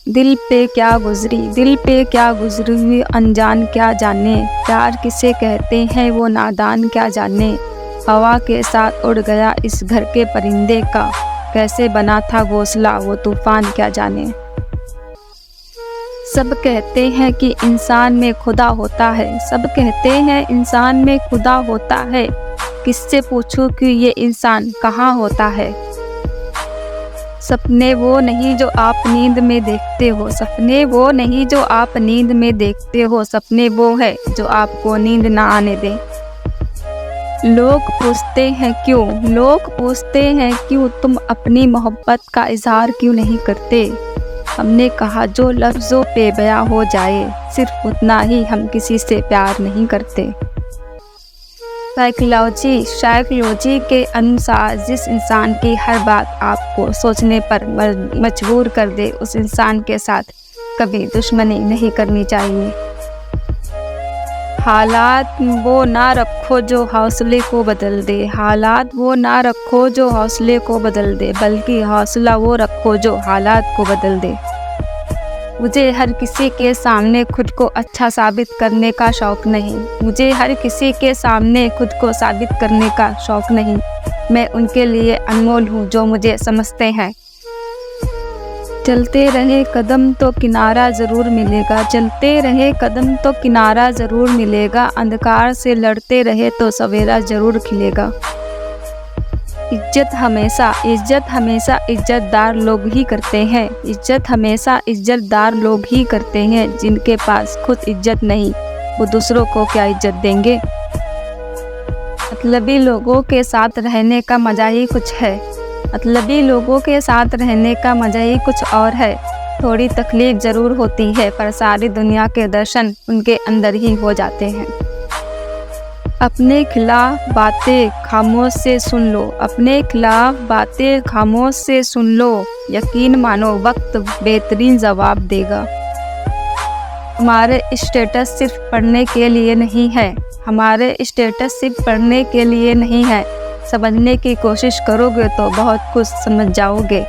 دل پہ کیا گزری ہوئی انجان کیا جانے، پیار کسے کہتے ہیں وہ نادان کیا جانے، ہوا کے ساتھ اڑ گیا اس گھر کے پرندے کا، کیسے بنا تھا گھونسلہ وہ طوفان کیا جانے۔ سب کہتے ہیں کہ انسان میں خدا ہوتا ہے، سب کہتے ہیں انسان میں خدا ہوتا ہے، کس سے پوچھوں کہ یہ انسان کہاں ہوتا ہے۔ سپنے وہ نہیں جو آپ نیند میں دیکھتے ہو، سپنے وہ نہیں جو آپ نیند میں دیکھتے ہو، سپنے وہ ہے جو آپ کو نیند نہ آنے دیں۔ لوگ پوچھتے ہیں کیوں تم اپنی محبت کا اظہار کیوں نہیں کرتے، ہم نے کہا جو لفظوں پہ بیاں ہو جائے، صرف اتنا ہی ہم کسی سے پیار نہیں کرتے۔ سائیکالوجی کے انوسار جس انسان کی ہر بات آپ کو سوچنے پر مجبور کر دے، اس انسان کے ساتھ کبھی دشمنی نہیں کرنی چاہیے۔ حالات وہ نہ رکھو جو حوصلے کو بدل دے، حالات وہ نہ رکھو جو حوصلے کو بدل دے، بلکہ حوصلہ وہ رکھو جو حالات کو بدل دے۔ مجھے ہر کسی کے سامنے خود کو اچھا ثابت کرنے کا شوق نہیں، مجھے ہر کسی کے سامنے خود کو ثابت کرنے کا شوق نہیں، میں ان کے لیے انمول ہوں جو مجھے سمجھتے ہیں۔ چلتے رہے قدم تو کنارہ ضرور ملے گا، چلتے رہے قدم تو کنارہ ضرور ملے گا، اندھکار سے لڑتے رہے تو سویرا ضرور کھلے گا۔ عزت ہمیشہ عزت دار لوگ ہی کرتے ہیں، عزت ہمیشہ عزت دار لوگ ہی کرتے ہیں، جن کے پاس خود عزت نہیں وہ دوسروں کو کیا عزت دیں گے۔ مطلبی لوگوں کے ساتھ رہنے کا مزہ ہی کچھ ہے، مطلبی لوگوں کے ساتھ رہنے کا مزہ ہی کچھ اور ہے، تھوڑی تکلیف ضرور ہوتی ہے پر ساری دنیا کے درشن ان کے اندر ہی ہو جاتے ہیں۔ اپنے خلاف باتیں خاموش سے سن لو، اپنے خلاف باتیں خاموش سے سن لو، یقین مانو وقت بہترین جواب دے گا۔ ہمارے اسٹیٹس صرف پڑھنے کے لیے نہیں ہے، ہمارے اسٹیٹس صرف پڑھنے کے لیے نہیں ہے، سمجھنے کی کوشش کرو گے تو بہت کچھ سمجھ جاؤ گے۔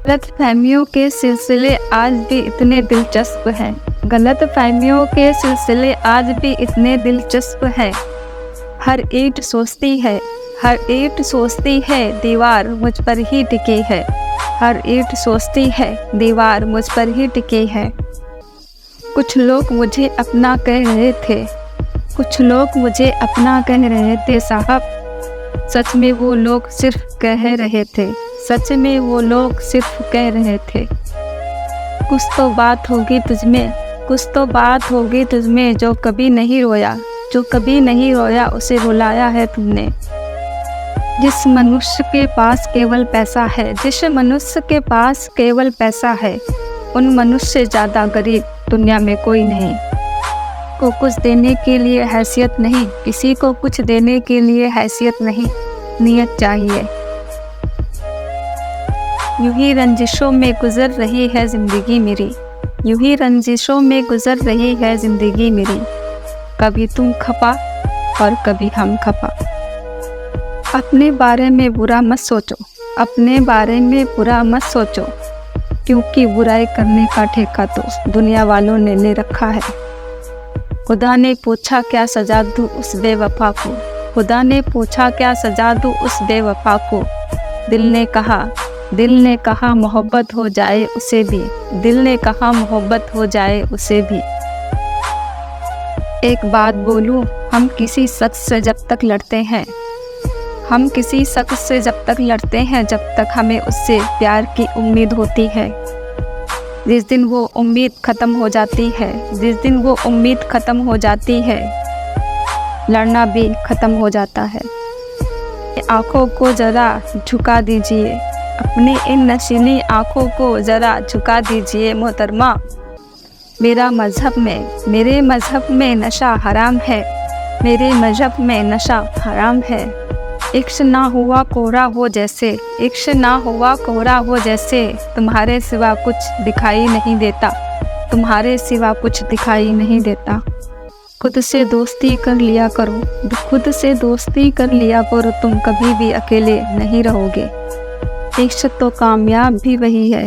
غلط فہمیوں کے سلسلے آج بھی اتنے دلچسپ ہیں، غلط فہمیوں کے سلسلے آج بھی اتنے دلچسپ ہیں، ہر اینٹ سوچتی ہے دیوار مجھ پر ہی ٹکی ہے، ہر اینٹ سوچتی ہے دیوار مجھ پر ہی ٹکی ہے۔ کچھ لوگ مجھے اپنا کہہ رہے تھے، کچھ لوگ مجھے اپنا کہہ رہے تھے صاحب، سچ میں وہ لوگ صرف کہہ رہے تھے، سچ میں وہ لوگ صرف کہہ رہے تھے۔ کچھ تو بات ہوگی تجھ میں جو کبھی نہیں رویا اسے رلایا ہے تم نے۔ جس منشیہ کے پاس کیول پیسہ ہے ان منشیہ سے زیادہ غریب دنیا میں کوئی نہیں۔ کو کچھ دینے کے لیے حیثیت نہیں، کسی کو کچھ دینے کے لیے حیثیت نہیں، نیت چاہیے۔ یوں ہی رنجشوں میں گزر رہی ہے زندگی میری، یوں ہی رنجشوں میں گزر رہی ہے زندگی میری، کبھی تم کھپا اور کبھی ہم کھپا۔ اپنے بارے میں برا مت سوچو، اپنے بارے میں برا مت سوچو، کیونکہ برائی کرنے کا ٹھیکہ تو دنیا والوں نے لے رکھا ہے۔ خدا نے پوچھا کیا سزا دوں اس بے وفا کو، خدا نے پوچھا کیا سزا دوں اس بے وفا کو، دل نے کہا محبت ہو جائے اسے بھی، دل نے کہا محبت ہو جائے اسے بھی۔ ایک بات بولوں، ہم کسی شخص سے جب تک لڑتے ہیں جب تک ہمیں اس سے پیار کی امید ہوتی ہے، جس دن وہ امید ختم ہو جاتی ہے لڑنا بھی ختم ہو جاتا ہے۔ آنکھوں کو ذرا جھکا دیجئے، اپنی ان نشیلی آنکھوں کو ذرا جھکا دیجئے محترمہ، میرے مذہب میں نشہ حرام ہے، میرے مذہب میں نشہ حرام ہے۔ عشق نہ ہوا کوہرا ہو جیسے، عشق نہ ہوا کوہرا ہو جیسے، تمہارے سوا کچھ دکھائی نہیں دیتا، تمہارے سوا کچھ دکھائی نہیں دیتا۔ خود سے دوستی کر لیا کرو، خود سے دوستی کر لیا کرو، تم کبھی بھی اکیلے نہیں رہو گے۔ عشق تو کامیاب بھی وہی ہے،